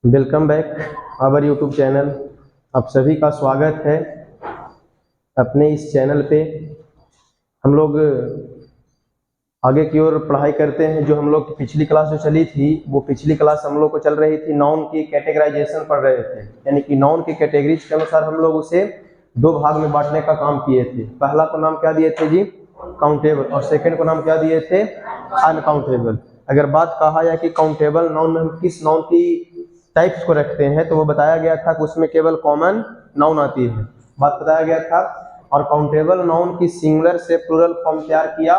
Welcome back our YouTube channel. आप सभी का स्वागत है अपने इस चैनल पे। हम लोग आगे की ओर पढ़ाई करते हैं। जो हम लोग की पिछली क्लास जो चली थी, वो पिछली क्लास हम लोग को चल रही थी नाउन की कैटेगराइजेशन पढ़ रहे थे, यानी कि नाउन की कैटेगरीज के अनुसार हम लोग उसे दो भाग में बांटने का काम किए थे। पहला को नाम क्या दिए थे जी? काउंटेबल, और सेकंड को नाम क्या दिए थे? अनकाउंटेबल। अगर बात कहा जाए कि काउंटेबल नाउन में हम किस नाउन की टाइप्स को रखते हैं, तो वो बताया गया था कि उसमें केवल कॉमन नाउन आती है, बात बताया गया था। और काउंटेबल नाउन की सिंगुलर से प्लूरल फॉर्म तैयार किया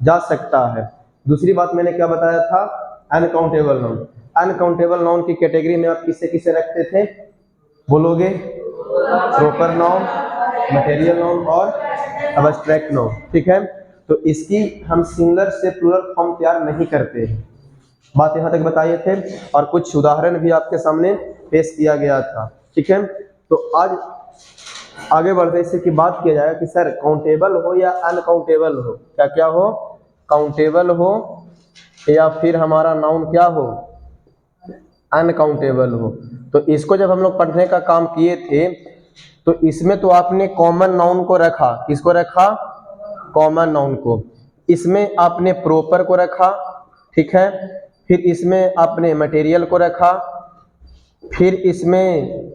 जा सकता है। दूसरी बात मैंने क्या बताया था? Uncountable noun. अनकाउंटेबल नाउन की कैटेगरी में आप किसे किसे रखते थे, बोलोगे? प्रॉपर नाउन, मटेरियल नाउन और अब्स्ट्रैक्ट नाउन, ठीक है। तो इसकी हम सिंगुलर से प्लूरल फॉर्म तैयार नहीं करते हैं, बात यहाँ तक बताए थे। और कुछ उदाहरण भी आपके सामने पेश किया गया था, ठीक है। तो आज आगे बढ़ते इससे की बात किया जाएगा कि सर काउंटेबल हो या अनकाउंटेबल हो, क्या क्या हो? काउंटेबल हो या फिर हमारा नाउन क्या हो? अनकाउंटेबल हो। तो इसको जब हम लोग पढ़ने का काम किए थे, तो इसमें तो आपने कॉमन नाउन को रखा। किसको रखा? कॉमन नाउन को। इसमें आपने प्रॉपर को रखा, ठीक है। फिर इसमें आपने मटेरियल को रखा, फिर इसमें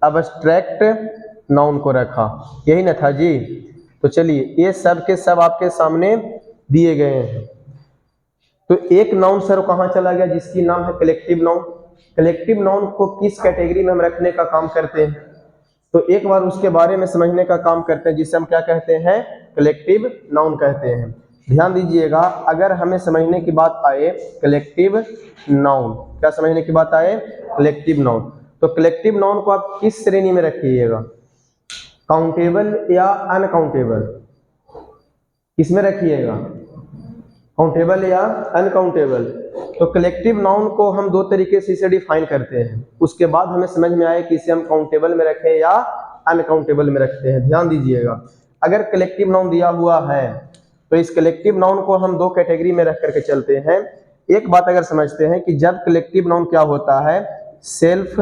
अब्स्ट्रैक्ट नाउन को रखा, यही ना था जी? तो चलिए ये सब के सब आपके सामने दिए गए हैं। तो एक नाउन सर कहाँ चला गया, जिसकी नाम है कलेक्टिव नाउन। कलेक्टिव नाउन को किस कैटेगरी में हम रखने का काम करते हैं, तो एक बार उसके बारे में समझने का काम करते हैं, जिसे हम क्या कहते हैं? कलेक्टिव नाउन कहते हैं। ध्यान दीजिएगा, अगर हमें समझने की बात आए कलेक्टिव नाउन, क्या समझने की बात आए? कलेक्टिव नाउन, तो कलेक्टिव नाउन को आप किस श्रेणी में रखिएगा? काउंटेबल या अनकाउंटेबल? किसमें रखिएगा? काउंटेबल या अनकाउंटेबल? तो कलेक्टिव नाउन को हम दो तरीके से इसे डिफाइन करते हैं, उसके बाद हमें समझ में आए कि इसे हम काउंटेबल में रखें या अनकाउंटेबल में रखते हैं। ध्यान दीजिएगा, अगर कलेक्टिव नाउन दिया हुआ है तो इस कलेक्टिव नाउन को हम दो कैटेगरी में रख करके चलते हैं। एक बात अगर समझते हैं कि जब कलेक्टिव नाउन क्या होता है? Self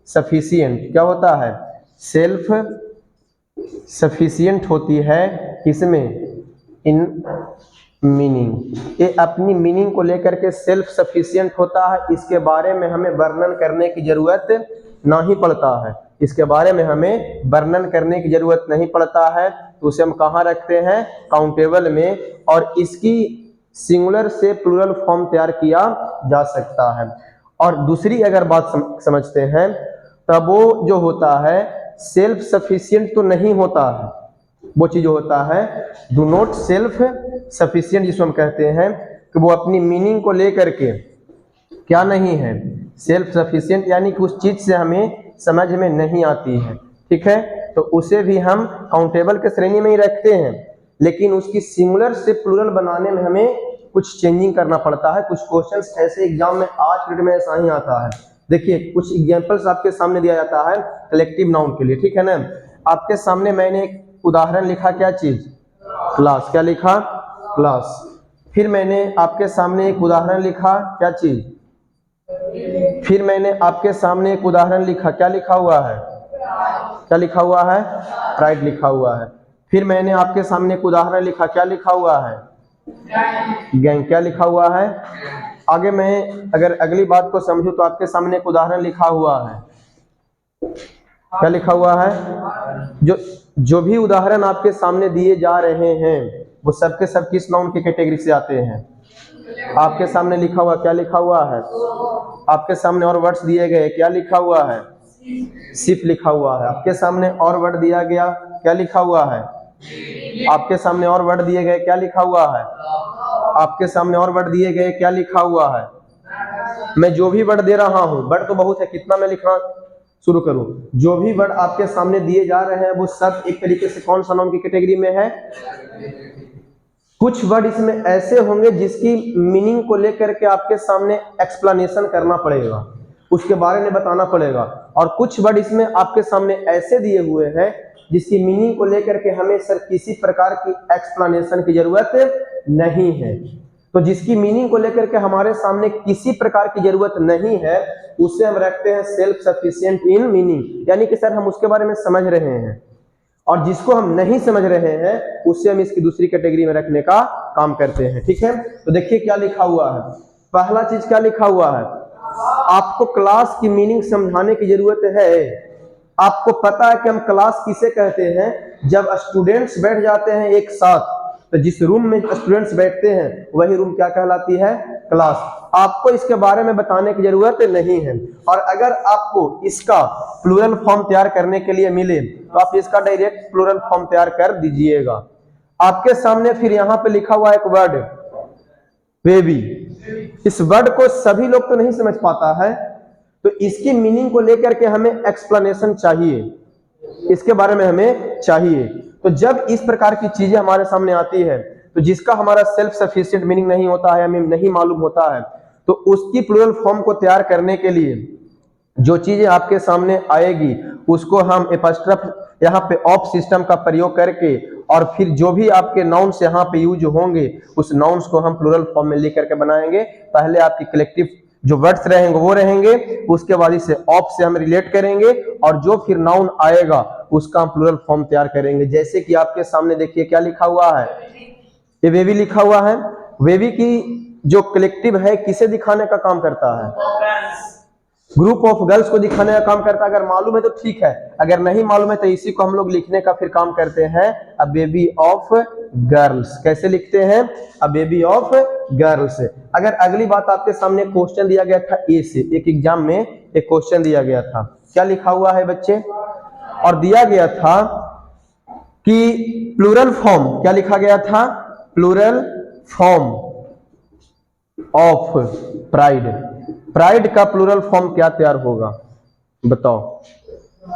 sufficient. क्या होता है? सेल्फ सफिशिएंट होती है, किसमें? In meaning. ये अपनी मीनिंग को लेकर के सेल्फ सफिशिएंट होता है, इसके बारे में हमें वर्णन करने की जरूरत नहीं पड़ता है, इसके बारे में हमें वर्णन करने की जरूरत नहीं पड़ता है। तो उसे हम कहाँ रखते हैं? काउंटेबल में। और इसकी सिंगुलर से प्लूरल फॉर्म तैयार किया जा सकता है। और दूसरी अगर बात समझते हैं, तब वो जो होता है सेल्फ सफिशिएंट तो नहीं होता है, वो चीज होता है डू नॉट सेल्फ सफिशिएंट, जिसको हम कहते हैं कि वो अपनी मीनिंग को लेकर के क्या नहीं है? सेल्फ सफिशिएंट, यानी कि उस चीज से हमें समझ में नहीं आती है, ठीक है। तो उसे भी हम काउंटेबल के श्रेणी में ही रखते हैं, लेकिन उसकी सिंगुलर से प्लूरल बनाने में हमें कुछ चेंजिंग करना पड़ता है। कुछ क्वेश्चंस ऐसे एग्जाम में आज के डेट में ऐसा ही आता है। देखिए कुछ एग्जांपल्स आपके सामने दिया जाता है कलेक्टिव नाउन के लिए, ठीक है ना। आपके सामने मैंने एक उदाहरण लिखा, क्या चीज? क्लास। क्या लिखा? क्लास। फिर मैंने आपके सामने एक उदाहरण लिखा, क्या चीज? फिर मैंने आपके सामने एक उदाहरण लिखा, क्या लिखा हुआ है? क्या लिखा हुआ है? प्राइड लिखा हुआ है। फिर मैंने आपके सामने एक उदाहरण लिखा, क्या लिखा हुआ है? गैंग। क्या लिखा हुआ है? आगे मैं अगर अगली बात को समझूं तो आपके सामने एक उदाहरण लिखा हुआ है, क्या लिखा हुआ है? जो भी उदाहरण आपके सामने दिए जा रहे हैं वो सब के सब किस नाउन की कैटेगरी से आते हैं? आपके सामने लिखा हुआ, क्या लिखा हुआ है? आपके सामने और वर्ड्स दिए गए, क्या लिखा हुआ है? सिर्फ लिखा हुआ है। आपके सामने और वर्ड दिया गया, क्या लिखा हुआ है? आपके सामने और वर्ड दिए गए, क्या लिखा हुआ है? आपके सामने और वर्ड दिए गए, क्या लिखा हुआ है? मैं जो भी वर्ड दे रहा हूं, वर्ड तो बहुत है, कितना मैं लिखना शुरू करूं? जो भी वर्ड आपके सामने दिए जा रहे हैं वो सब एक तरीके से कौन सा नाउन की कैटेगरी में है? कुछ वर्ड इसमें ऐसे होंगे जिसकी मीनिंग को लेकर के आपके सामने एक्सप्लेनेशन करना पड़ेगा, उसके बारे में बताना पड़ेगा। और कुछ वर्ड इसमें आपके सामने ऐसे दिए हुए हैं जिसकी मीनिंग को लेकर के हमें सर किसी प्रकार की एक्सप्लेनेशन की जरूरत नहीं है। तो जिसकी मीनिंग को लेकर के हमारे सामने किसी प्रकार की जरूरत नहीं है, उसे हम रखते हैं सेल्फ सफिशिएंट इन मीनिंग, यानी कि सर हम उसके बारे में समझ रहे हैं, और जिसको हम नहीं समझ रहे हैं उससे हम इसकी दूसरी कैटेगरी में रखने का काम करते हैं। ठीक है, तो देखिए क्या लिखा हुआ है। पहला चीज क्या लिखा हुआ है, आपको क्लास की मीनिंग समझाने की जरूरत है। आपको पता है कि हम क्लास किसे कहते हैं, जब स्टूडेंट्स बैठ जाते हैं एक साथ, तो जिस रूम में स्टूडेंट्स बैठते हैं वही रूम क्या कहलाती है, क्लास। आपको इसके बारे में बताने की जरूरत नहीं है, और अगर आपको इसका प्लूरल फॉर्म तैयार करने के लिए मिले तो आप इसका डायरेक्ट प्लूरल फॉर्म तैयार कर दीजिएगा। आपके सामने फिर यहाँ पे लिखा हुआ एक वर्ड बेबी। इस वर्ड को सभी लोग तो नहीं समझ पाता है, तो इसकी मीनिंग को लेकर के हमें एक्सप्लेनेशन चाहिए, इसके बारे में हमें चाहिए। तो जब इस प्रकार की चीजें हमारे सामने आती है, तो जिसका हमारा सेल्फ सफिशिएंट मीनिंग नहीं होता है, हमें नहीं मालूम होता है, तो उसकी प्लूरल फॉर्म को तैयार करने के लिए जो चीजें आपके सामने आएगी उसको हम एपस्ट्रफ यहाँ पे ऑफ सिस्टम का प्रयोग करके, और फिर जो भी आपके नाउन्स यहाँ पे यूज होंगे उस नाउन्स को हम प्लूरल फॉर्म में लिख करके बनाएंगे। पहले आपकी कलेक्टिव जो वर्ड्स रहेंगे वो रहेंगे, उसके बाद इसे ऑफ से हम रिलेट करेंगे, और जो फिर नाउन आएगा उसका हम प्लूरल फॉर्म तैयार करेंगे। जैसे कि आपके सामने देखिए क्या लिखा हुआ है, ये बेबी लिखा हुआ है। बेबी की जो कलेक्टिव है किसे दिखाने का काम करता है, ग्रुप ऑफ गर्ल्स को दिखाने का काम करता है। अगर मालूम है तो ठीक है, अगर नहीं मालूम है तो इसी को हम लोग लिखने का फिर काम करते हैं, अ बेबी ऑफ गर्ल्स। कैसे लिखते हैं, अ बेबी ऑफ गर्ल्स। अगर अगली बात आपके सामने क्वेश्चन दिया गया था ए से, एक एग्जाम में एक क्वेश्चन दिया गया था, क्या लिखा हुआ है बच्चे, और दिया गया था कि प्लूरल फॉर्म, क्या लिखा गया था, plural form of pride. Pride का प्लूरल फॉर्म क्या तैयार होगा, बताओ,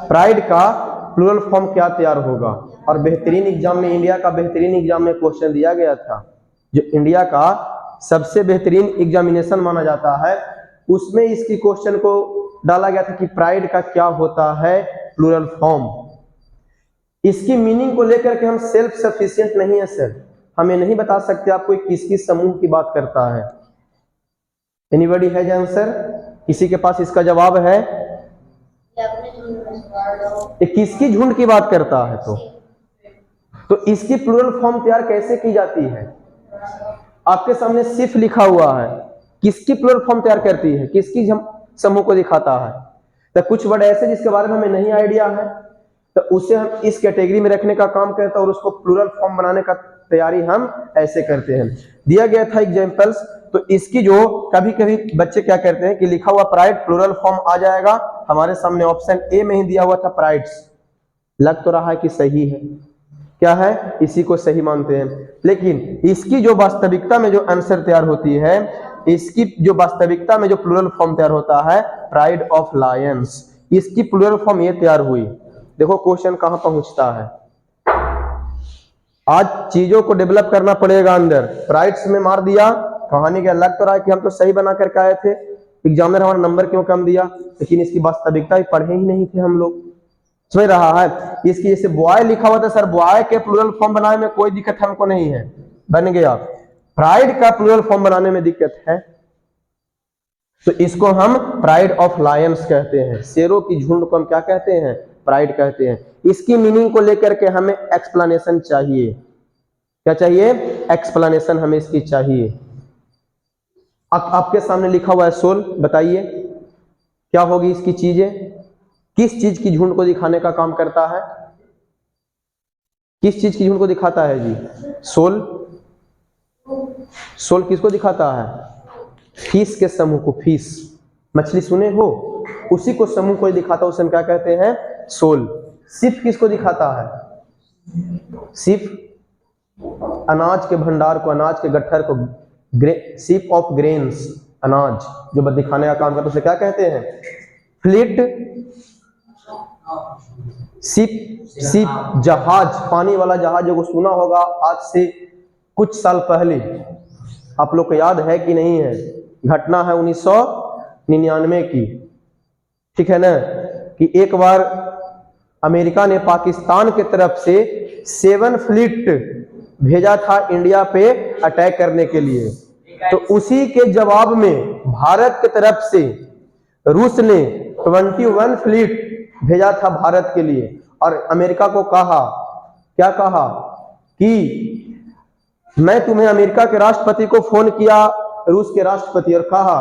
प्राइड का प्लूरल फॉर्म क्या तैयार होगा। और बेहतरीन एग्जाम में, इंडिया का बेहतरीन एग्जाम में क्वेश्चन दिया गया था, जो इंडिया का सबसे बेहतरीन एग्जामिनेशन माना जाता है, उसमें इसकी क्वेश्चन को डाला गया था कि प्राइड का क्या होता है प्लूरल फॉर्म। इसकी मीनिंग को लेकर के हम सेल्फ सफिशिएंट नहीं है सर, हमें नहीं बता सकते आप कोई किस किस समूह की बात करता है। एनीबॉडी हैज आंसर, किसी के पास इसका जवाब है, ये किसकी झुंड की बात करता है, तो इसकी प्लूरल फॉर्म तैयार कैसे की जाती है। आपके सामने सिर्फ लिखा हुआ है, किसकी प्लूरल फॉर्म तैयार करती है, किसकी समूह को दिखाता है। तो कुछ वर्ड ऐसे जिसके बारे में हमें नहीं आइडिया है, तो उसे हम इस कैटेगरी में रखने का काम करते हैं, और उसको प्लूरल फॉर्म बनाने का तैयारी हम ऐसे करते हैं। दिया गया था एग्जांपल्स, तो इसकी जो कभी कभी बच्चे क्या करते हैं कि लिखा हुआ प्राइड प्लूरल फॉर्म आ जाएगा, हमारे सामने ऑप्शन ए में ही दिया हुआ था प्राइड्स, लग तो रहा है कि सही है, क्या है, इसी को सही मानते हैं। लेकिन इसकी जो वास्तविकता में जो आंसर तैयार होती है, इसकी जो वास्तविकता में जो प्लूरल फॉर्म तैयार होता है, प्राइड ऑफ लायंस, इसकी प्लूरल फॉर्म ये तैयार हुई। देखो क्वेश्चन कहां पहुंचता है, आज चीजों को डेवलप करना पड़ेगा अंदर। प्राइड्स में मार दिया, कहानी का लग तो रहा है कि हम तो सही बना करके आए थे, एग्जामिनर हमारा नंबर क्यों कम दिया, लेकिन इसकी वास्तविकता ही पढ़े ही नहीं थे हम लोग। समझ रहा है, इसकी जैसे बॉय लिखा हुआ था सर, बॉय के प्लूरल फॉर्म बनाने में कोई दिक्कत हमको नहीं है, बन गया। प्राइड का प्लूरल फॉर्म बनाने में दिक्कत है, तो इसको हम प्राइड ऑफ लायंस कहते हैं। शेरों की झुंड को हम क्या कहते हैं, प्राइड कहते हैं। इसकी मीनिंग को लेकर के हमें एक्सप्लेनेशन चाहिए, क्या चाहिए, एक्सप्लेनेशन हमें इसकी चाहिए। आपके सामने लिखा हुआ है सोल, बताइए क्या होगी इसकी चीजें, किस चीज की झुंड को दिखाने का काम करता है, किस चीज की झुंड को दिखाता है जी, सोल। सोल किसको दिखाता है, फिश के समूह को, फिश मछली सुने हो, उसी को समूह को दिखाता है, उसे हम क्या कहते हैं, सोल। सिप किसको दिखाता है, सिप अनाज के भंडार को, अनाज के गट्ठर को, सिप ऑफ ग्रेन्स, अनाज जो दिखाने का काम करता है, उसे क्या कहते हैं, फ्लीट। सिप जहाज, पानी वाला जहाज, जो सुना होगा आज से कुछ साल पहले, आप लोग को याद है कि नहीं है, घटना है 1999 की, ठीक है ना, कि एक बार अमेरिका ने पाकिस्तान के तरफ से 7 फ्लीट भेजा था इंडिया पे अटैक करने के लिए। तो उसी के जवाब में भारत की तरफ से रूस ने 21 फ्लीट भेजा था भारत के लिए, और अमेरिका को कहा, क्या कहा कि मैं तुम्हें अमेरिका के राष्ट्रपति को फोन किया, रूस के राष्ट्रपति, और कहा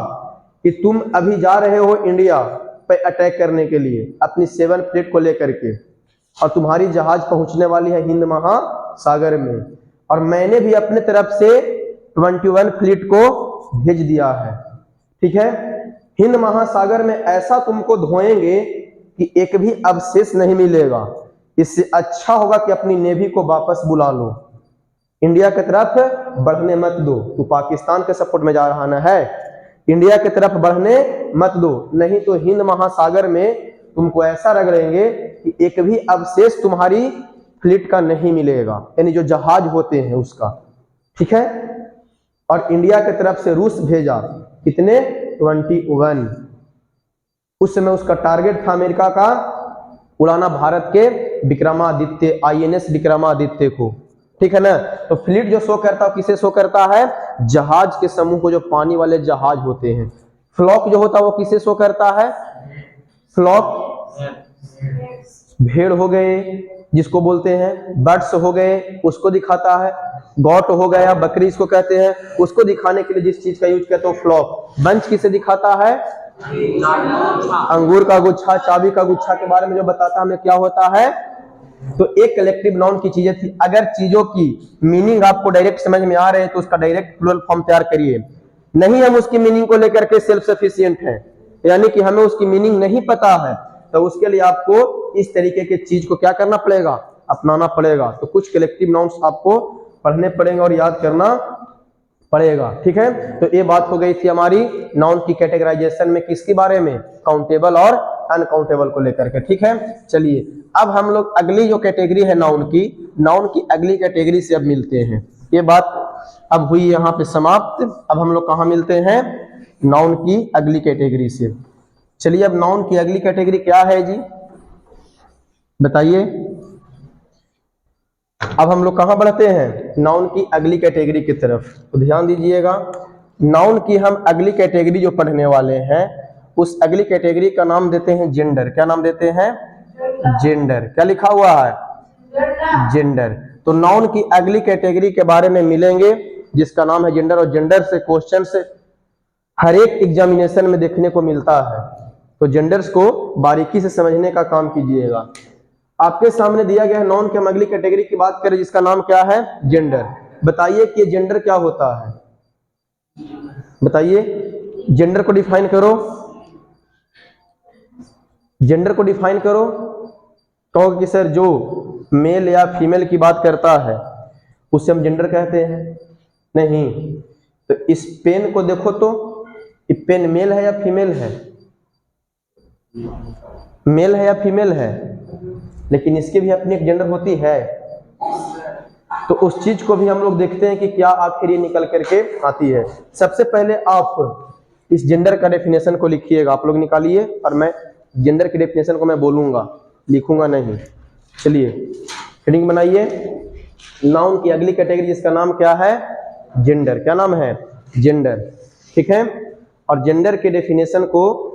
कि तुम अभी जा रहे हो इंडिया पे अटैक करने के लिए अपनी 7 फ्लीट को लेकर के, और तुम्हारी जहाज पहुंचने वाली है हिंद महासागर में, और मैंने भी अपने तरफ से 21 फ्लीट को भेज दिया है। ठीक है, हिंद महासागर में ऐसा तुमको धोएंगे कि एक भी अवशेष नहीं मिलेगा। इससे अच्छा होगा कि अपनी नेवी को वापस बुला लो, इंडिया की तरफ बढ़ने मत दो। तू पाकिस्तान के सपोर्ट में जा रहा ना है, इंडिया की तरफ बढ़ने मत दो, नहीं तो हिंद महासागर में तुमको ऐसा रगड़ेंगे कि एक भी अवशेष तुम्हारी फ्लीट का नहीं मिलेगा, यानी जो जहाज होते हैं उसका। ठीक है, और इंडिया की तरफ से रूस भेजा कितने, 21। उस समय उसका टारगेट था अमेरिका का उड़ाना भारत के विक्रमादित्य, INS विक्रमादित्य को। ठीक है ना, तो फ्लीट जो शो करता है किसे शो करता है, जहाज के समूह को, जो पानी वाले जहाज होते हैं। फ्लॉक जो होता है वो किसे शो करता है, फ्लॉक भेड़ हो गए जिसको बोलते हैं, बर्ड्स हो गए उसको दिखाता है, गॉट हो गया बकरी इसको कहते हैं, उसको दिखाने के लिए जिस चीज का यूज करते हो फ्लॉक। बंच किसे दिखाता है, अंगूर का गुच्छा, चाबी का गुच्छा के बारे में जो बताता है हमें क्या होता है। तो एक कलेक्टिव नाउन की चीजें थी। अगर चीजों की मीनिंग आपको डायरेक्ट समझ में आ रहे हैं तो उसका डायरेक्ट प्लूरल फॉर्म तैयार करिए। नहीं हम उसकी मीनिंग को लेकर के सेल्फ सफिशिएंट हैं, यानी कि हमें उसकी मीनिंग नहीं पता है, तो उसके लिए आपको इस तरीके की चीज को क्या करना पड़ेगा, अपनाना पड़ेगा। तो कुछ कलेक्टिव नाउन्स आपको पढ़ने पड़ेंगे और याद करना पड़ेगा। ठीक है, तो ये बात हो गई थी हमारी नाउन की कैटेगराइजेशन में, किसके बारे में, काउंटेबल और अनकाउंटेबल को लेकर के। ठीक है, चलिए अब हम लोग अगली जो कैटेगरी है नाउन की अगली कैटेगरी से अब मिलते हैं। ये बात अब हुई यहाँ पे समाप्त। अब हम लोग कहाँ मिलते हैं, नाउन की अगली कैटेगरी से। चलिए अब नाउन की अगली कैटेगरी क्या है जी, बताइए। अब हम लोग कहाँ बढ़ते हैं, नाउन की अगली कैटेगरी की तरफ। तो ध्यान दीजिएगा, नाउन की हम अगली कैटेगरी जो पढ़ने वाले हैं उस अगली कैटेगरी का नाम देते हैं जेंडर। क्या नाम देते हैं, जेंडर। क्या लिखा हुआ है, जेंडर। तो नाउन की अगली कैटेगरी के बारे में मिलेंगे जिसका नाम है जेंडर, और जेंडर से क्वेश्चन से हर एक एग्जामिनेशन में देखने को मिलता है। तो जेंडर्स को बारीकी से समझने का काम कीजिएगा। आपके सामने दिया गया है नाउन की हम अगली कैटेगरी की बात करें जिसका नाम क्या है, जेंडर। बताइए कि जेंडर क्या होता है, बताइए, जेंडर को डिफाइन करो, जेंडर को डिफाइन करो। कहोगे कि सर जो मेल या फीमेल की बात करता है उसे हम जेंडर कहते हैं, नहीं। तो इस पेन को देखो तो ये पेन मेल है या फीमेल है, मेल है या फीमेल है, लेकिन इसकी भी अपनी एक जेंडर होती है। तो उस चीज को भी हम लोग देखते हैं कि क्या आखिर ये निकल करके आती है। सबसे पहले आप इस जेंडर का डेफिनेशन को लिखिएगा, आप लोग निकालिए, और मैं जेंडर की डेफिनेशन को मैं बोलूंगा, लिखूंगा नहीं। चलिए हेडिंग बनाइए, नाउन की अगली कैटेगरी जिसका नाम क्या है, जेंडर। क्या नाम है, जेंडर। ठीक है, और जेंडर के डेफिनेशन को,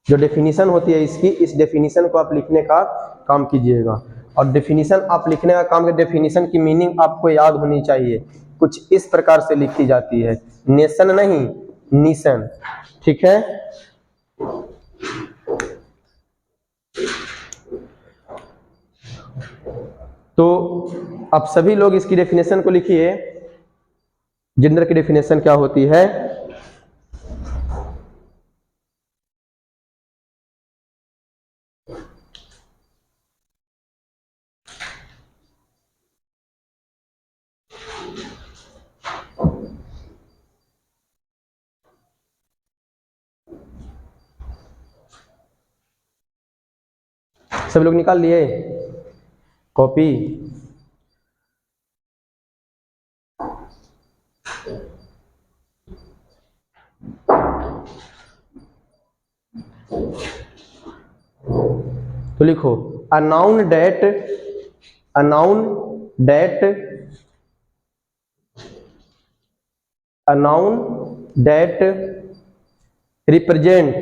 जो डेफिनेशन होती है इसकी, इस डेफिनेशन को आप लिखने का काम कीजिएगा। और डेफिनेशन आप लिखने का काम, डेफिनेशन की मीनिंग आपको याद होनी चाहिए। कुछ इस प्रकार से लिखी जाती है, नेशन नहीं, निशन। ठीक है, तो आप सभी लोग इसकी डेफिनेशन को लिखिए, जेंडर की डेफिनेशन क्या होती है। सभी लोग निकाल लिए कॉपी। तो लिखो, a noun that a noun that represent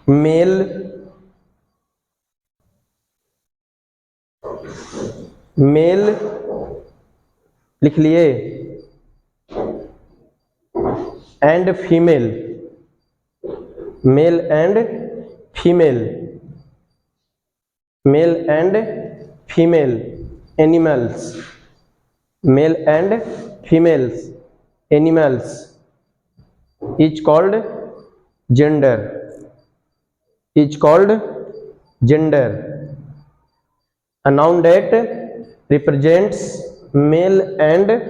male लिख लिए and female animals is called gender. A noun that represents male and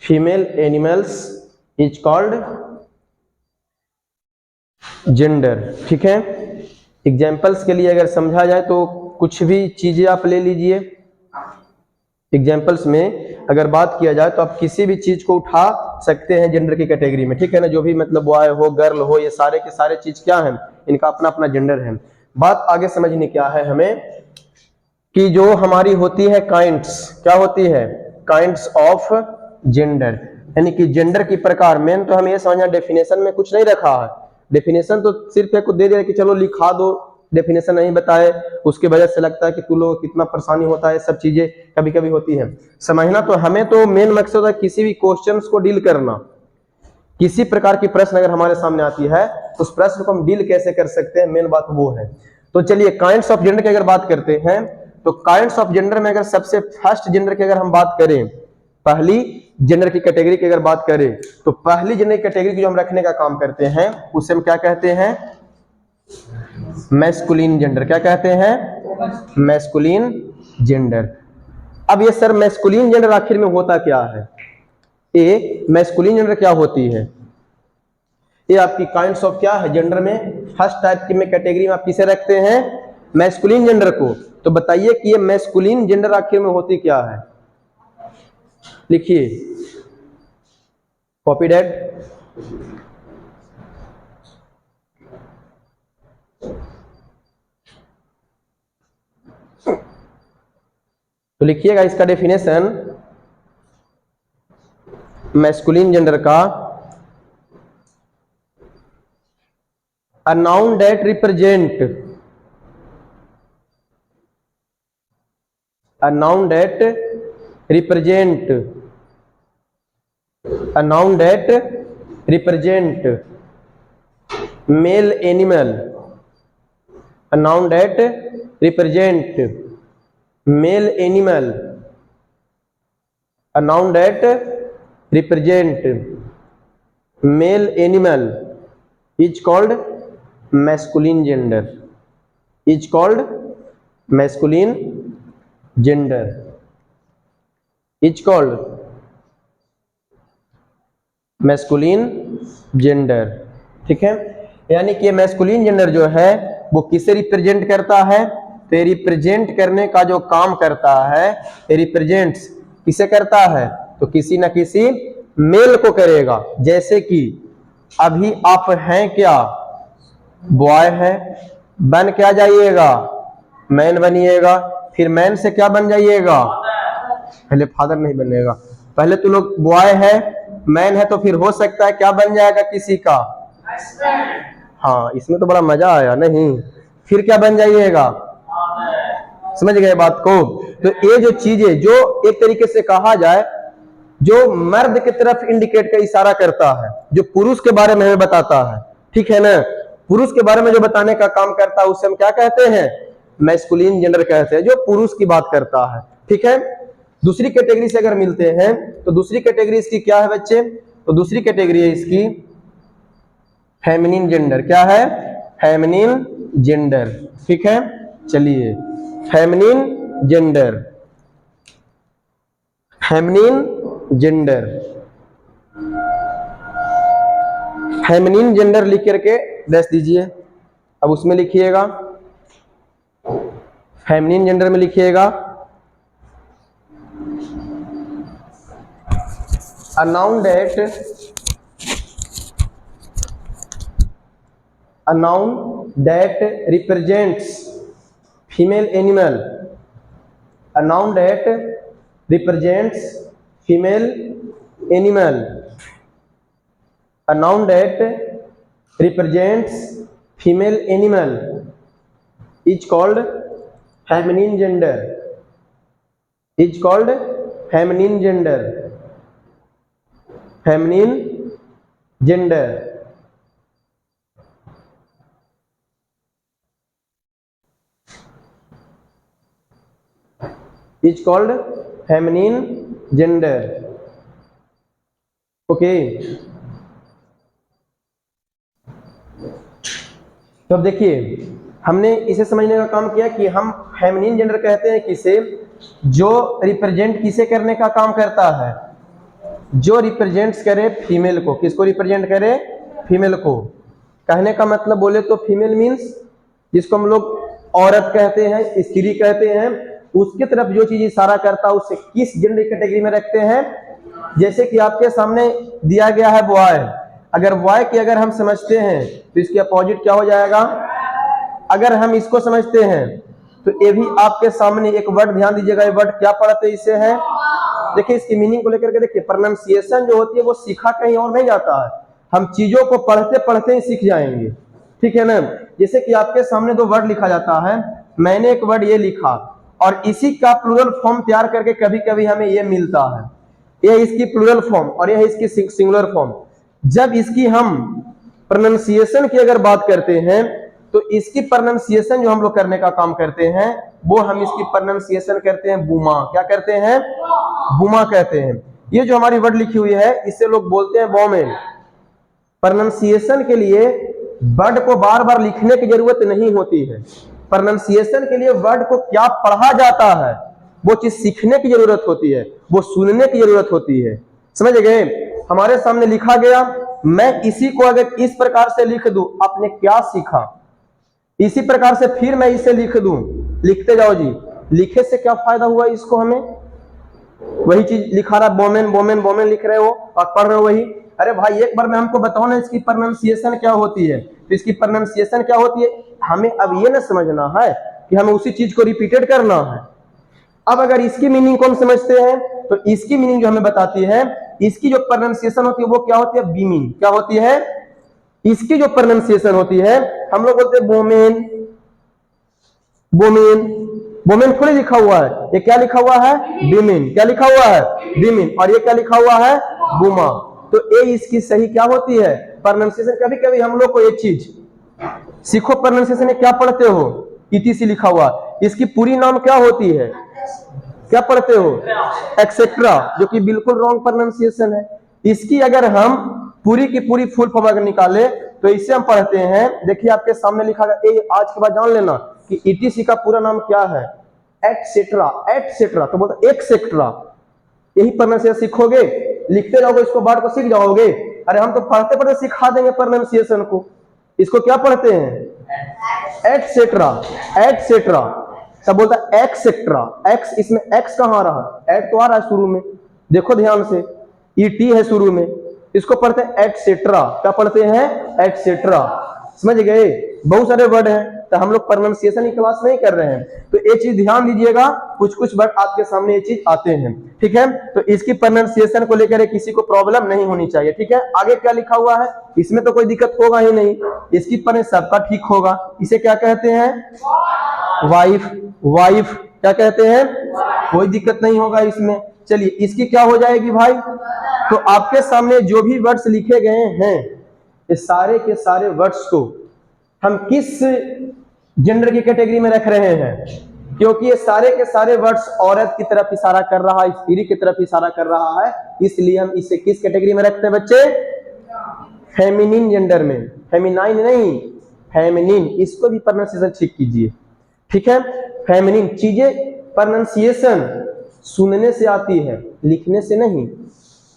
female animals is called gender. ठीक है, एग्जाम्पल्स के लिए अगर समझा जाए तो कुछ भी चीजें आप ले लीजिए। एग्जाम्पल्स में अगर बात किया जाए तो आप किसी भी चीज को उठा सकते हैं जेंडर की कैटेगरी में, ठीक है ना। जो भी मतलब बॉय हो गर्ल हो, ये सारे के सारे चीज क्या है, इनका अपना अपना जेंडर है। बात आगे समझने क्या है हमें कि जो हमारी होती है काइंड्स, क्या होती है, काइंड्स ऑफ जेंडर, यानी कि जेंडर की प्रकार। मेन तो हमें ये समझना, डेफिनेशन में कुछ नहीं रखा है। डेफिनेशन तो सिर्फ एक को दे दिया कि चलो लिखा दो, डेफिनेशन नहीं बताए, उसके वजह से लगता है कि तू लोग कितना परेशानी होता है। सब चीजें कभी कभी होती है समझना। तो हमें तो मेन मकसद है किसी भी क्वेश्चंस को डील करना। किसी प्रकार की प्रश्न अगर हमारे सामने आती है तो उस प्रश्न को हम डील कैसे कर सकते हैं, मेन बात वो है। तो चलिए काइंड्स ऑफ जेंडर की अगर बात करते हैं तो काइंड्स ऑफ जेंडर में अगर सबसे फर्स्ट जेंडर की अगर हम बात करें, पहली जेंडर की कैटेगरी की अगर बात करें तो पहली जेंडर कैटेगरी की जो हम रखने का काम करते हैं उसे हम क्या कहते हैं, मैस्कुलिन जेंडर। क्या कहते हैं, मैस्कुलिन जेंडर। अब ये सर मैस्कुलिन जेंडर आखिर में होता क्या है, ये मैस्कुलिन जेंडर क्या होती है, ये आपकी काइंड्स ऑफ क्या है जेंडर में फर्स्ट टाइप की में कैटेगरी में आप किसे रखते हैं, मैस्कुलिन जेंडर को। तो बताइए कि ये मैस्कुलिन जेंडर आखिर में होती क्या है, लिखिए कॉपी डैट। तो लिखिएगा इसका डेफिनेशन मैस्कुलिन जेंडर का, a noun that represent male animal, a noun that represent male animal, a noun that represent male animal is called masculine gender, is called masculine gender, is called masculine gender। ठीक है, यानी कि masculine gender जो है वो किसे represent करता है, तो ये रिप्रेजेंट करने का जो काम करता है, ये रिप्रेजेंट्स किसे करता है, तो किसी न किसी मेल को करेगा। जैसे कि अभी आप हैं क्या, बॉय है, बन क्या जाइएगा, मैन बनिएगा, फिर मैन से क्या बन जाइएगा, पहले फादर नहीं बनेगा, पहले तो लोग बॉय है मैन है तो फिर हो सकता है क्या बन जाएगा किसी का, हाँ इसमें तो बड़ा मजा आया नहीं, फिर क्या बन जाइएगा, समझ गए बात को। तो ये जो चीजें जो एक तरीके से कहा जाए जो मर्द की तरफ इंडिकेट का इशारा करता है, जो पुरुष के बारे में हमें बताता है, ठीक है ना, पुरुष के बारे में जो बताने का काम करता है उसे हम क्या कहते हैं, मैस्कुलिन जेंडर कहते हैं, जो पुरुष की बात करता है। ठीक है, दूसरी कैटेगरी से अगर मिलते हैं तो दूसरी कैटेगरी इसकी क्या है बच्चे, तो दूसरी कैटेगरी है इसकी फेमिनिन जेंडर। क्या है, फेमिनिन जेंडर। ठीक है, चलिए feminine gender, feminine gender, feminine gender लिख करके डैश दीजिए। अब उसमें लिखिएगा फेमिनिन जेंडर में लिखिएगा a noun that represents female animal, a noun that represents female animal, a noun that represents female animal is called feminine gender, is called feminine gender, feminine gender. is called feminine gender. Okay, तो अब देखिए हमने इसे समझने का काम किया कि हम फेमिनिन जेंडर कहते हैं किसे, जो रिप्रेजेंट किसे करने का काम करता है, जो रिप्रेजेंट्स करे फीमेल को। किसको रिप्रेजेंट करे? फीमेल को। कहने का मतलब बोले तो फीमेल मीन्स जिसको हम लोग औरत कहते हैं, स्त्री कहते हैं, उसकी तरफ जो चीज इशारा करता है उसे किस जेंडर कैटेगरी में रखते हैं? जैसे कि आपके सामने दिया गया है बॉय, अगर बॉय की अगर हम समझते हैं तो इसके अपोजिट क्या हो जाएगा? अगर हम इसको समझते हैं तो ये भी आपके सामने एक वर्ड, ध्यान दीजिएगा, ये वर्ड क्या पढ़ते इसे है। देखिए इसकी मीनिंग को लेकर के देखिए, प्रोनाउंसिएशन जो होती है वो सीखा कहीं और नहीं जाता है, हम चीजों को पढ़ते पढ़ते ही सीख जाएंगे, ठीक है ना। जैसे कि आपके सामने दो वर्ड लिखा जाता है, मैंने एक वर्ड ये लिखा और इसी का प्लूरल फॉर्म तैयार करके कभी कभी हमें ये मिलता है, ये इसकी प्लूरल फॉर्म और यह इसकी सिंगुलर फॉर्म। जब इसकी हम प्रोनाउंसिएशन की अगर बात करते हैं तो इसकी प्रोनाउंसिएशन जो हम लोग करने का काम करते हैं वो हम इसकी प्रोनाउंसिएशन करते हैं बूमा। क्या करते हैं? बूमा कहते हैं। ये जो हमारी वर्ड लिखी हुई है इसे लोग बोलते हैं वोमेन। प्रोनाउंसिएशन के लिए वर्ड को बार बार लिखने की जरूरत नहीं होती है, प्रोनाउंसिएशन के लिए वर्ड को क्या पढ़ा जाता है वो चीज सीखने की जरूरत होती है, वो सुनने की जरूरत होती है। समझ गए? हमारे सामने लिखा गया, मैं इसी को अगर इस प्रकार से लिख दूं, आपने क्या सीखा? इसी प्रकार से फिर मैं इसे लिख दूं, लिखते जाओ जी, लिखे से क्या फायदा हुआ इसको हमें? वही चीज लिखा रहा, वोमेन वोमेन वोमेन लिख रहे हो और पढ़ रहे हो वही। अरे भाई एक बार में हमको बताओ ना इसकी प्रोनाउंसिएशन क्या होती है। तो इसकी प्रोनाउंसिएशन क्या होती है हमें अब ये ना समझना है कि हमें उसी चीज को रिपीटेड करना है। अब अगर इसकी मीनिंग को हम समझते हैं तो इसकी मीनिंग जो हमें बताती है, इसकी जो प्रोनाउंसिएशन होती है वो क्या होती है? बीमिंग। क्या होती है? इसकी जो प्रोनाउंसिएशन होती है हम लोग बोलते हैं वोमेन वोमेन। वोमेन थोड़ी लिखा हुआ है, ये क्या लिखा हुआ है? बीमिन। क्या लिखा हुआ है? बीमिन। और ये क्या लिखा हुआ है? बुमा। तो ये इसकी सही क्या होती है? प्रोनाउंसिएशन। कभी कभी हम लोग को एक चीज सीखो, प्रोनाउंसिएशन में क्या पढ़ते हो? ईटीसी लिखा हुआ, इसकी पूरी नाम क्या होती है? क्या पढ़ते हो? एक्सेट्रा, जो कि बिल्कुल रॉन्ग प्रोनाउंसिएशन है। इसकी अगर हम पूरी की पूरी फुल फॉर्म अगर निकाले तो इसे हम पढ़ते हैं, देखिए आपके सामने लिखा गया, आज के बाद जान लेना कि ईटीसी का पूरा नाम क्या है? एटसेट्रा। एटसेट्रा तो बोलते एक्सेट्रा। यही प्रोनाउंसिएशन सीखोगे, लिखते जाओगे, इसको वर्ड को सीख जाओगे। अरे हम तो पढ़ते पढ़ते सिखा देंगे प्रोनाउंसिएशन को। इसको क्या पढ़ते हैं? एटसेट्रा। एटसेट्रा सब बोलता है एक्सेट्रा। एक्स, इसमें एक्स कहाँ रहा? एट तो आ रहा है शुरू में, देखो ध्यान से, ईटी है शुरू में, इसको पढ़ते हैं एटसेट्रा। क्या पढ़ते हैं? एटसेट्रा। समझ गए? बहुत सारे वर्ड हैं तो हम लोग प्रोनाउंसिएशन की क्लास नहीं कर रहे हैं, तो ये चीज ध्यान दीजिएगा, कुछ कुछ वर्ड आपके सामने ये चीज आते हैं, ठीक है। तो इसकी प्रोनाउंसिएशन को लेकर किसी को प्रॉब्लम नहीं होनी चाहिए, ठीक है। आगे क्या लिखा हुआ है इसमें तो कोई दिक्कत होगा ही नहीं, इसकी प्रोनाउंसिएशन सबका ठीक होगा। इसे क्या कहते हैं? वाइफ। वाइफ क्या कहते हैं? कोई दिक्कत नहीं होगा इसमें। चलिए इसकी क्या हो जाएगी भाई? तो आपके सामने जो भी वर्ड्स लिखे गए हैं ये सारे के सारे वर्ड्स को हम किस जेंडर की कैटेगरी में रख रहे हैं? क्योंकि ये सारे के सारे वर्ड्स औरत की तरफ इशारा कर रहा है, स्त्री की तरफ इशारा कर रहा है, इसलिए हम इसे किस कैटेगरी में रखते हैं बच्चे? फेमिनिन जेंडर में। फेमिनाइन नहीं, फेमिनिन। इसको भी प्रोनाउंसिएशन ठीक कीजिए, ठीक है। फेमिनिन चीजें प्रोनाउंसिएशन सुनने से आती है, लिखने से नहीं।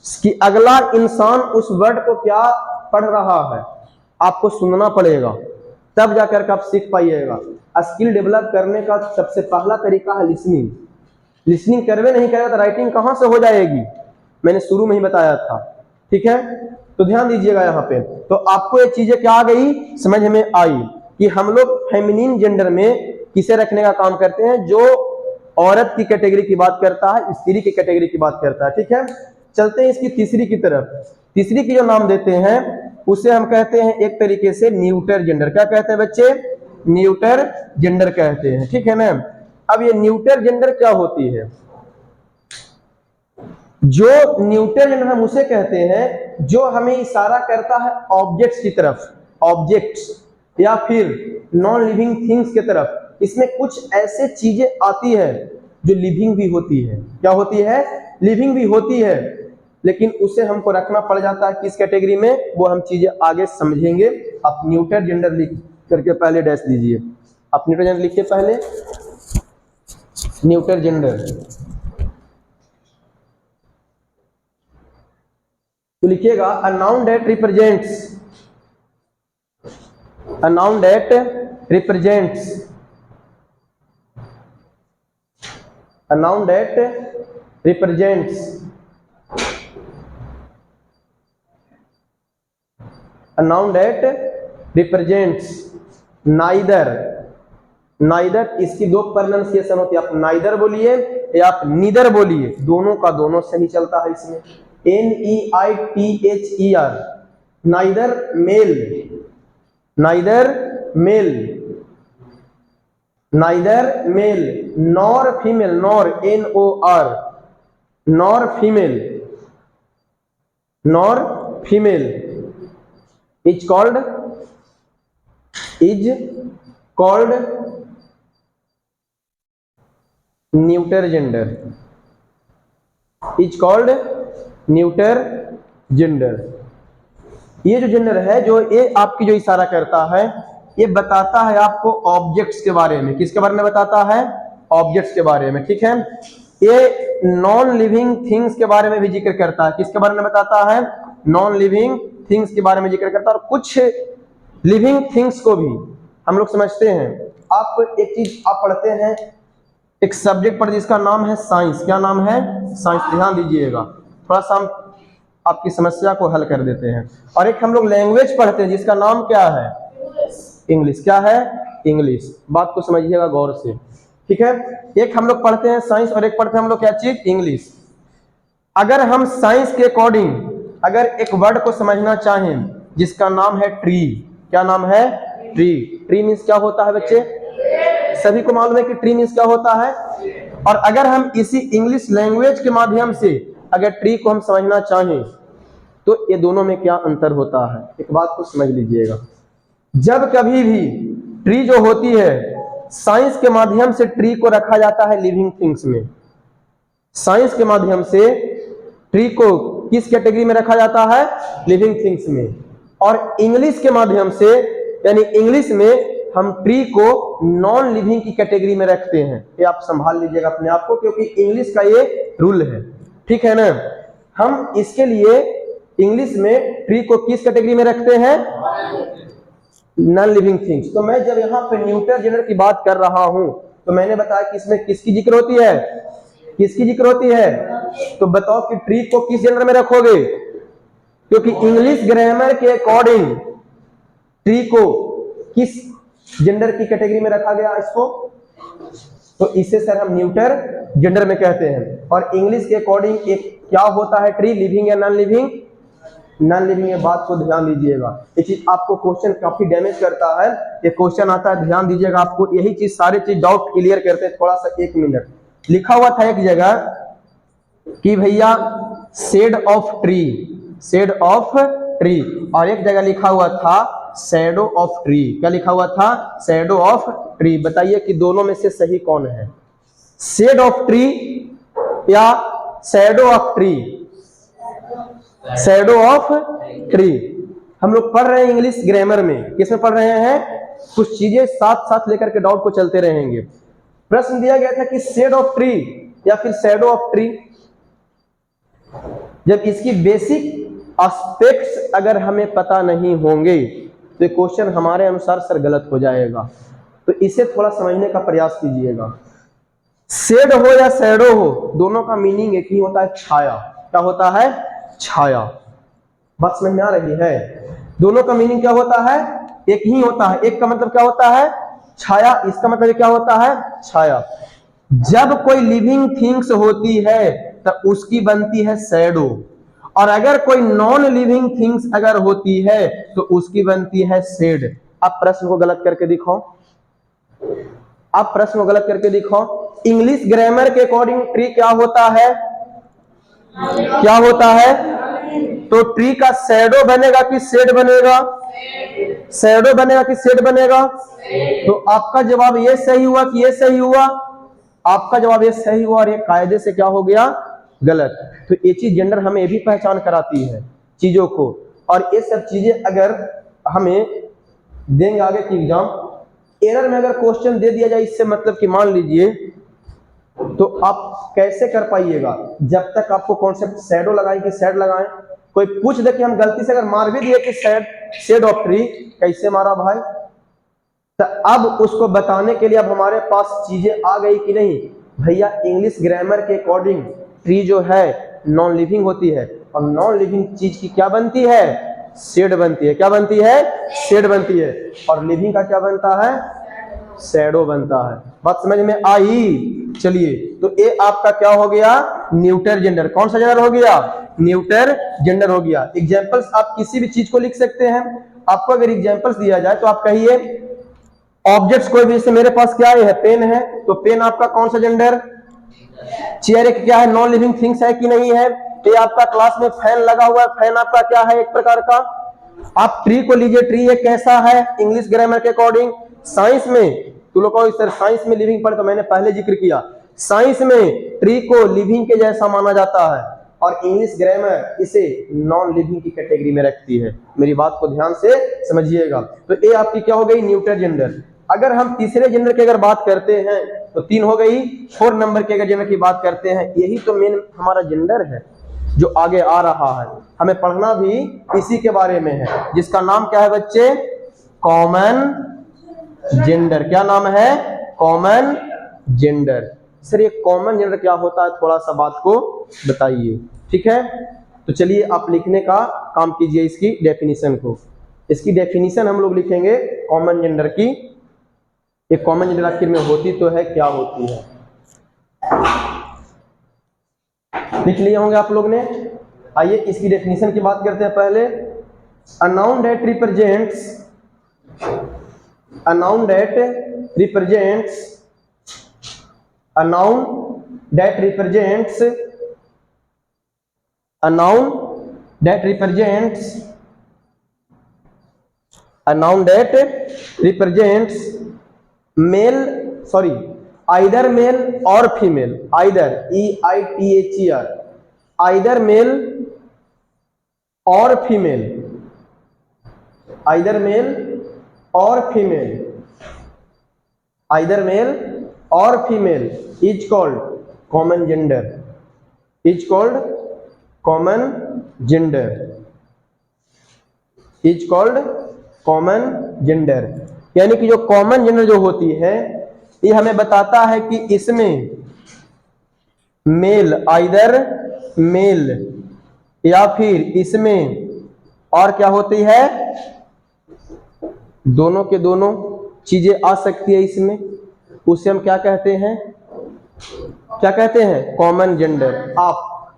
कि अगला इंसान उस वर्ड को क्या पढ़ रहा है आपको सुनना पड़ेगा, तब जाकर के आप सीख पाइएगा। स्किल डेवलप करने का सबसे पहला तरीका है लिसनिंग। लिसनिंग करवे नहीं करेगा तो राइटिंग कहां से हो जाएगी? मैंने शुरू में ही बताया था, ठीक है। तो ध्यान दीजिएगा यहाँ पे, तो आपको ये चीजें क्या आ गई समझ में आई कि हम लोग फेमिनिन जेंडर में किसे रखने का काम करते हैं? जो औरत की कैटेगरी की बात करता है, स्त्री की कैटेगरी की बात करता है। ठीक है, चलते हैं इसकी तीसरी की तरफ। तीसरी की जो नाम देते हैं उसे हम कहते हैं एक तरीके से न्यूटर जेंडर। क्या कहते हैं बच्चे? न्यूटर जेंडर कहते हैं। ठीक है ना। अब ये न्यूटर जेंडर क्या होती है? जो न्यूटर जेंडर हम उसे कहते हैं जो हमें इशारा करता है ऑब्जेक्ट्स की तरफ, ऑब्जेक्ट्स या फिर नॉन लिविंग थिंग्स की तरफ। इसमें कुछ ऐसे चीजें आती है जो लिविंग भी होती है। क्या होती है? लिविंग भी होती है, लेकिन उसे हमको रखना पड़ जाता है किस कैटेगरी में, वो हम चीजें आगे समझेंगे। आप न्यूटर जेंडर लिख करके पहले डैश दीजिए। आप न्यूटर जेंडर लिखिए पहले, न्यूटर जेंडर तो लिखिएगा a noun that represents, a noun that represents, a noun that represents, a noun that represents neither, neither इसकी दो प्रोनाउंसिएशन होती है, आप neither बोलिए या आप neither बोलिए, दोनों का दोनों सही चलता है इसमें। NEITHER, neither male, neither male, neither male nor female, nor NOR, nor female, nor female is called neuter gender, is called neuter gender। ये जो जेंडर है, जो ये आपकी जो इशारा करता है, ये बताता है आपको ऑब्जेक्ट्स के बारे में। किसके बारे में बताता है? ऑब्जेक्ट्स के बारे में। ठीक है, ये नॉन लिविंग थिंग्स के बारे में भी जिक्र करता है। किसके बारे में बताता है? नॉन लिविंग थिंग्स के बारे में जिक्र करता है। और कुछ लिविंग थिंग्स को भी हम लोग समझते हैं। आप एक चीज आप पढ़ते हैं, एक सब्जेक्ट पर जिसका नाम है साइंस। क्या नाम है? साइंस। ध्यान दीजिएगा, थोड़ा सा हम आपकी समस्या को हल कर देते हैं। और एक हम लोग लैंग्वेज पढ़ते हैं जिसका नाम क्या है? इंग्लिश। क्या है? इंग्लिश। बात को समझिएगा गौर से। ठीक है, एक हम लोग पढ़ते हैं साइंस और एक पढ़ते हैं हम लोग क्या चीज? इंग्लिश। अगर हम साइंस के अकॉर्डिंग अगर एक वर्ड को समझना चाहें जिसका नाम है ट्री। क्या नाम है? ट्री। ट्री मीन्स क्या होता है बच्चे? सभी को मालूम है कि ट्री मीन्स क्या होता है। और अगर हम इसी इंग्लिश लैंग्वेज के माध्यम से अगर ट्री को हम समझना चाहें तो ये दोनों में क्या अंतर होता है, एक बात को समझ लीजिएगा। जब कभी भी ट्री जो होती है, साइंस के माध्यम से ट्री को रखा जाता है लिविंग थिंग्स में। साइंस के माध्यम से ट्री को किस कैटेगरी में रखा जाता है? लिविंग थिंग्स में। और इंग्लिश के माध्यम से, यानी इंग्लिश में हम ट्री को नॉन लिविंग की कैटेगरी में रखते हैं। ये आप संभाल लीजिएगा अपने आप को, क्योंकि इंग्लिश का ये रूल है। ठीक है ना। हम इसके लिए इंग्लिश में ट्री को किस कैटेगरी में रखते हैं? Non living things. तो मैं जब यहाँ पे न्यूटर जेंडर की बात कर रहा हूं तो मैंने बताया कि इसमें किसकी जिक्र होती है? किसकी जिक्र होती है? तो बताओ कि ट्री को किस जेंडर में रखोगे? क्योंकि इंग्लिश ग्रामर के अकॉर्डिंग ट्री को किस जेंडर की कैटेगरी में रखा गया इसको, तो इसे सर हम न्यूटर जेंडर में कहते हैं। और इंग्लिश के अकॉर्डिंग एक क्या होता है ट्री, लिविंग या नॉन लिविंग? Non living. ये बात को ध्यान दीजिएगा, ये चीज आपको क्वेश्चन काफी डैमेज करता है। ये क्वेश्चन आता है, ध्यान दीजिएगा, आपको यही चीज सारी चीज डाउट क्लियर करते हैं। थोड़ा सा 1 मिनट। लिखा हुआ था एक जगह कि भैया shade of tree, shade of tree, और एक जगह लिखा हुआ था शैडो ऑफ ट्री। क्या लिखा हुआ था? Shadow of tree. बताइए कि दोनों में से सही कौन है? शेड ऑफ ट्री या shadow of tree? Shadow of tree. हम लोग पढ़ रहे हैं इंग्लिश ग्रामर में, किसमें पढ़ रहे हैं? कुछ चीजें साथ साथ लेकर के डाउट को चलते रहेंगे। प्रश्न दिया गया था कि शेड ऑफ ट्री या फिर शैडो ऑफ ट्री। जब इसकी बेसिक एस्पेक्ट्स अगर हमें पता नहीं होंगे तो क्वेश्चन हमारे अनुसार सर गलत हो जाएगा। तो इसे थोड़ा समझने का प्रयास कीजिएगा। शेड हो या शैडो हो, दोनों का मीनिंग एक ही होता है, छाया। क्या होता है? छाया। बात समझ में आ रही है? दोनों का मीनिंग क्या होता है? एक ही होता है। एक का मतलब क्या होता है? छाया। इसका मतलब क्या होता है? छाया। जब कोई लिविंग थिंग्स होती है तो उसकी बनती है शैडो, और अगर कोई नॉन लिविंग थिंग्स अगर होती है तो उसकी बनती है शेड। अब प्रश्न को गलत करके दिखाओ, अब प्रश्न को गलत करके दिखाओ। इंग्लिश ग्रामर के अकॉर्डिंग ट्री क्या होता है, क्या होता है? तो ट्री का शैडो बनेगा कि शेड बनेगा? शैडो बनेगा कि शेड बनेगा? तो आपका जवाब ये सही हुआ कि ये सही हुआ? आपका जवाब ये सही हुआ, और ये कायदे से क्या हो गया? गलत। तो ये चीज जेंडर हमें ये भी पहचान कराती है चीजों को, और ये सब चीजें अगर हमें देंगे आगे की एग्जाम, एरर में अगर क्वेश्चन दे दिया जाए इससे मतलब कि मान लीजिए, तो आप कैसे कर पाइएगा जब तक आपको कॉन्सेप्ट शैडो लगाएं कि शेड लगाएं। कोई पूछ दे कि हम गलती से अगर मार भी दिए कि शेड ऑफ ट्री, कैसे मारा भाई? तो अब उसको बताने के लिए अब हमारे पास चीजें आ गई कि नहीं भैया, इंग्लिश ग्रामर के अकॉर्डिंग ट्री जो है नॉन लिविंग होती है, और नॉन लिविंग चीज की क्या बनती है? शेड बनती है। क्या बनती है? शेड बनती है। और लिविंग का क्या बनता है? शैडो बनता है। बात समझ में आई? चलिए, तो ये आपका क्या हो गया? Neuter gender. कौन सा जेंडर हो गया? न्यूटर जेंडर हो गया। एग्जाम्पल्स आप किसी भी चीज को लिख सकते हैं। आपको अगर एग्जाम्पल्स दिया जाए तो आप कहिए ऑब्जेक्ट्स कोई भी, जैसे मेरे पास क्या है? पेन है, तो पेन आपका कौन सा जेंडर? चेयर एक क्या है? नॉन लिविंग थिंग्स है कि नहीं है? ये आपका क्लास में फैन लगा हुआ है, फैन आपका क्या है? एक प्रकार का। आप ट्री को लीजिए, ट्री एक कैसा है इंग्लिश ग्रामर के अकॉर्डिंग? साइंस में तू लोग कहो सर साइंस में लिविंग पढ़े, तो मैंने पहले जिक्र किया, साइंस में ट्री को लिविंग के जैसा माना जाता है, और इंग्लिश ग्रामर इसे नॉन लिविंग की कैटेगरी में रखती है। मेरी बात को ध्यान से समझिएगा। तो ये आपकी क्या हो गई? Neuter gender. अगर हम तीसरे जेंडर की अगर बात करते हैं तो 3 हो गई। 4 नंबर के अगर जेंडर की बात करते हैं, यही तो मेन हमारा जेंडर है जो आगे आ रहा है। हमें पढ़ना भी इसी के बारे में है, जिसका नाम क्या है बच्चे? Common gender. क्या नाम है? Common gender. सर ये कॉमन जेंडर क्या होता है, थोड़ा सा बात को बताइए, ठीक है? तो चलिए आप लिखने का काम कीजिए इसकी डेफिनेशन को। इसकी डेफिनेशन हम लोग लिखेंगे कॉमन जेंडर की। ये कॉमन जेंडर आखिर में होती तो है क्या होती है? लिख लिए होंगे आप लोग ने। आइए इसकी डेफिनेशन की बात करते हैं पहले। A noun that represents, a noun that represents, a noun that represents, a noun that represents, a noun that represents male, sorry, either male or female, either EITHER, either male or female, either male or female, either male or female is called common gender, is called common gender, is called common gender। यानी कि जो common gender जो होती है, ये हमें बताता है कि इसमें मेल, आइदर मेल, या फिर इसमें और क्या होती है? दोनों के दोनों चीजें आ सकती है इसमें। उसे हम क्या कहते हैं? क्या कहते हैं? Common gender. आप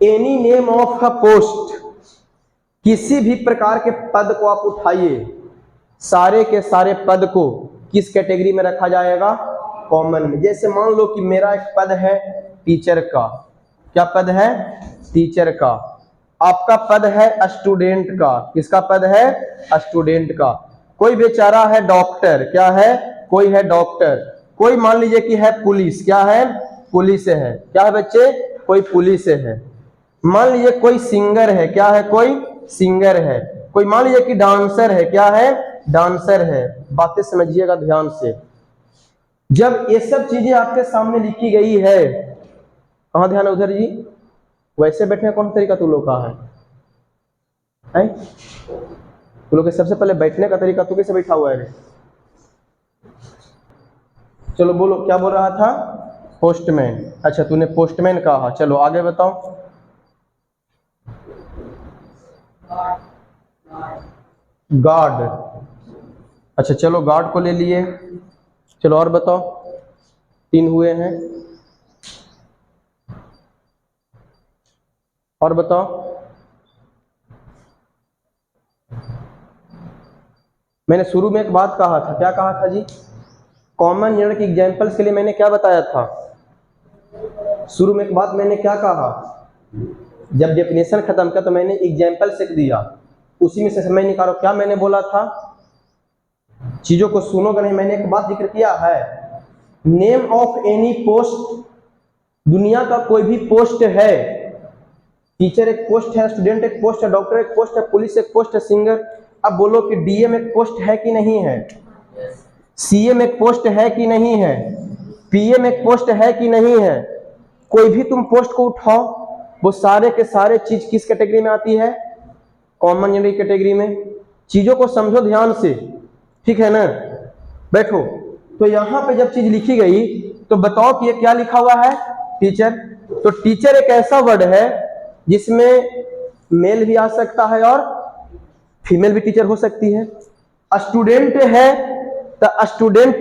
any name of a post, किसी भी प्रकार के पद को आप उठाइए, सारे के सारे पद को किस कैटेगरी में रखा जाएगा? कॉमन में। जैसे मान लो कि मेरा एक पद है टीचर का। क्या पद है? टीचर का। आपका पद है स्टूडेंट का। किसका पद है? स्टूडेंट का। कोई बेचारा है डॉक्टर। क्या है? कोई है डॉक्टर। कोई मान लीजिए कि है पुलिस। क्या है? पुलिस है। क्या है बच्चे? कोई पुलिस है। मान लीजिए कोई सिंगर है। क्या है? कोई सिंगर है। कोई मान लीजिए कि डांसर है। क्या है? डांसर है। बातें समझिएगा ध्यान से। जब ये सब चीजें आपके सामने लिखी गई है, कहां ध्यान है उधर जी? वैसे बैठने का कौन तरीका तू लोग का है? तू लोग के सबसे पहले बैठने का तरीका तू कैसे बैठा हुआ है? चलो बोलो, क्या बोल रहा था? पोस्टमैन। अच्छा तूने पोस्टमैन कहा। चलो आगे बताओ। गार्ड। अच्छा चलो गार्ड को ले लिए। चलो और बताओ। 3 हुए हैं। और बताओ, मैंने शुरू में एक बात कहा था, क्या कहा था जी? कॉमन जेंडर के एग्जाम्पल्स के लिए मैंने क्या बताया था? शुरू में एक बात मैंने क्या कहा? जब डेफिनेशन खत्म किया तो मैंने एग्जाम्पल से दिया, उसी में से समय निकालो। क्या मैंने बोला था? चीजों को सुनोगे नहीं। मैंने एक बात जिक्र किया है, नेम ऑफ एनी पोस्ट, दुनिया का कोई भी पोस्ट है, टीचर एक पोस्ट है, स्टूडेंट एक पोस्ट है, डॉक्टर एक पोस्ट है, पुलिस एक पोस्ट है, सिंगर। अब बोलो कि डीएम एक पोस्ट है कि नहीं है? सीएम एक पोस्ट है कि नहीं है? पीएम एक पोस्ट है कि नहीं है? कोई भी तुम पोस्ट को उठाओ, वो सारे के सारे चीज किस कैटेगरी में आती है? कॉमन जेंडर कैटेगरी में। चीजों को समझो ध्यान से, ठीक है ना? बैठो। तो यहां पे जब चीज लिखी गई तो बताओ कि ये क्या लिखा हुआ है? टीचर। तो टीचर एक ऐसा वर्ड है जिसमें मेल भी आ सकता है और फीमेल भी टीचर हो सकती है। स्टूडेंट है तो स्टूडेंट